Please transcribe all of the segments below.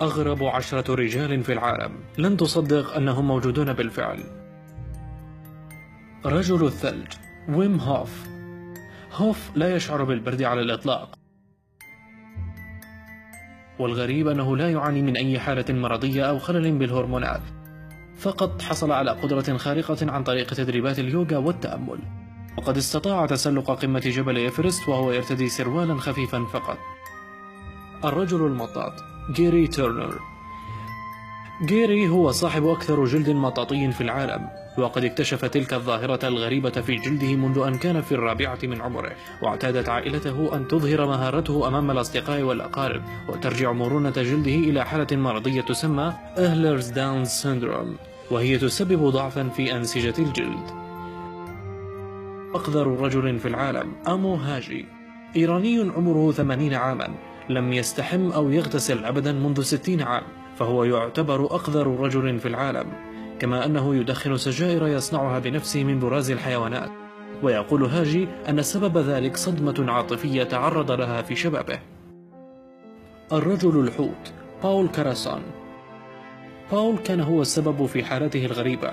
أغرب 10 رجال في العالم، لن تصدق أنهم موجودون بالفعل. رجل الثلج ويم هوف. هوف لا يشعر بالبرد على الإطلاق، والغريب أنه لا يعاني من أي حالة مرضية أو خلل بالهرمونات، فقط حصل على قدرة خارقة عن طريق تدريبات اليوغا والتأمل، وقد استطاع تسلق قمة جبل إيفرست وهو يرتدي سروالا خفيفا فقط. الرجل المطاط جيري تيرنر. جيري هو صاحب أكثر جلد مطاطي في العالم، وقد اكتشف تلك الظاهرة الغريبة في جلده منذ أن كان في الرابعة من عمره، واعتادت عائلته أن تظهر مهارته أمام الأصدقاء والأقارب، وترجع مرونة جلده إلى حالة مرضية تسمى إهلرز داونز سيندروم، وهي تسبب ضعفا في أنسجة الجلد. أقذر رجل في العالم أمو هاجي. إيراني عمره 80 عاما، لم يستحم أو يغتسل أبدا منذ 60 عام، فهو يعتبر أقذر رجل في العالم، كما أنه يدخن سجائر يصنعها بنفسه من براز الحيوانات. ويقول هاجي أن سبب ذلك صدمة عاطفية تعرض لها في شبابه. الرجل الحوت باول كاراسون. باول كان هو السبب في حالته الغريبة،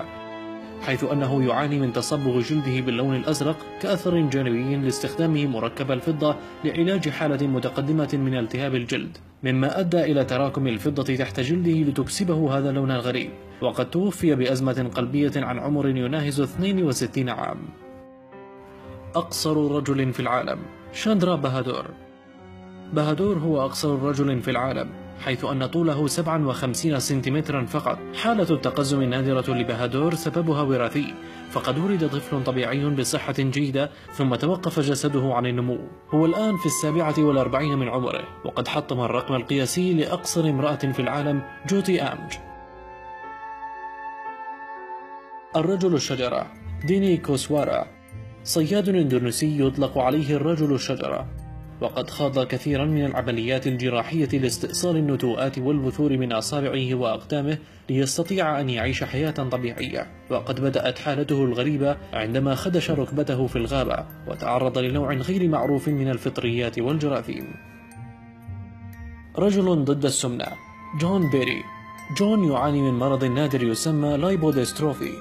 حيث أنه يعاني من تصبغ جلده باللون الأزرق كأثر جانبي لاستخدامه مركب الفضة لعلاج حالة متقدمة من التهاب الجلد، مما أدى إلى تراكم الفضة تحت جلده لتكسبه هذا اللون الغريب، وقد توفي بأزمة قلبية عن عمر يناهز 62 عام. أقصر رجل في العالم شاندرا بهادور. بهادور هو أقصر رجل في العالم، حيث أن طوله 57 سنتيمترا فقط. حالة التقزم النادرة لبهادور سببها وراثي، فقد ولد طفل طبيعي بصحة جيدة ثم توقف جسده عن النمو. هو الآن في 47 من عمره، وقد حطم الرقم القياسي لأقصر امرأة في العالم جوتي آمج. الرجل الشجرة ديني كوسوارا. صياد اندونيسي يطلق عليه الرجل الشجرة، وقد خاض كثيرا من العمليات الجراحية لاستئصال النتوءات والبثور من أصابعه وأقدامه ليستطيع أن يعيش حياة طبيعية، وقد بدأت حالته الغريبة عندما خدش ركبته في الغابة وتعرض لنوع غير معروف من الفطريات والجراثيم. رجل ضد السمنة جون بيري. جون يعاني من مرض نادر يسمى لايبوديستروفي،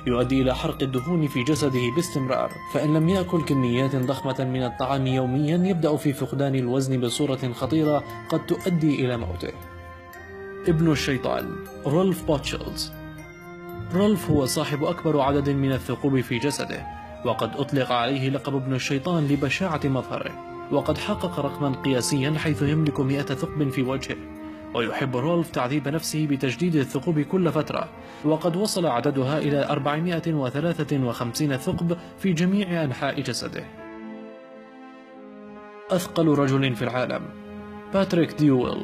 يؤدي إلى حرق الدهون في جسده باستمرار، فإن لم يأكل كميات ضخمة من الطعام يوميا يبدأ في فقدان الوزن بصورة خطيرة قد تؤدي إلى موته. ابن الشيطان رولف بوتشلز. رولف هو صاحب أكبر عدد من الثقوب في جسده، وقد أطلق عليه لقب ابن الشيطان لبشاعة مظهره، وقد حقق رقما قياسيا حيث يملك 100 ثقب في وجهه. ويحب رولف تعذيب نفسه بتجديد الثقوب كل فترة، وقد وصل عددها إلى 453 ثقب في جميع أنحاء جسده. أثقل رجل في العالم باتريك ديويل.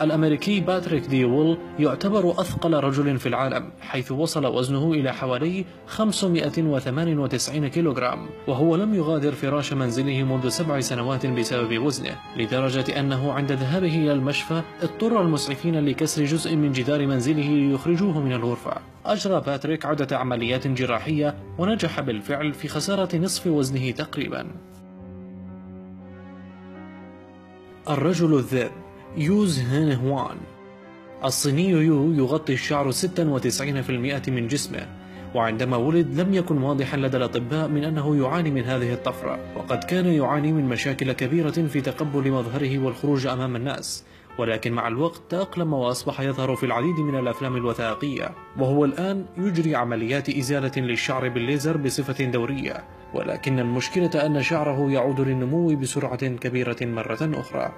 الأمريكي باتريك ديويل يعتبر أثقل رجل في العالم، حيث وصل وزنه إلى حوالي 598 كيلوغرام، وهو لم يغادر فراش منزله منذ 7 سنوات بسبب وزنه، لدرجة أنه عند ذهابه إلى المشفى اضطر المسعفين لكسر جزء من جدار منزله ليخرجوه من الغرفة. أجرى باتريك عدة عمليات جراحية ونجح بالفعل في خسارة نصف وزنه تقريبا. الرجل الذئب يوز هين هوان. الصيني يو يغطي الشعر 96% من جسمه، وعندما ولد لم يكن واضحا لدى الأطباء من أنه يعاني من هذه الطفرة، وقد كان يعاني من مشاكل كبيرة في تقبل مظهره والخروج أمام الناس، ولكن مع الوقت تأقلم وأصبح يظهر في العديد من الأفلام الوثائقية، وهو الآن يجري عمليات إزالة للشعر بالليزر بصفة دورية، ولكن المشكلة أن شعره يعود للنمو بسرعة كبيرة مرة أخرى.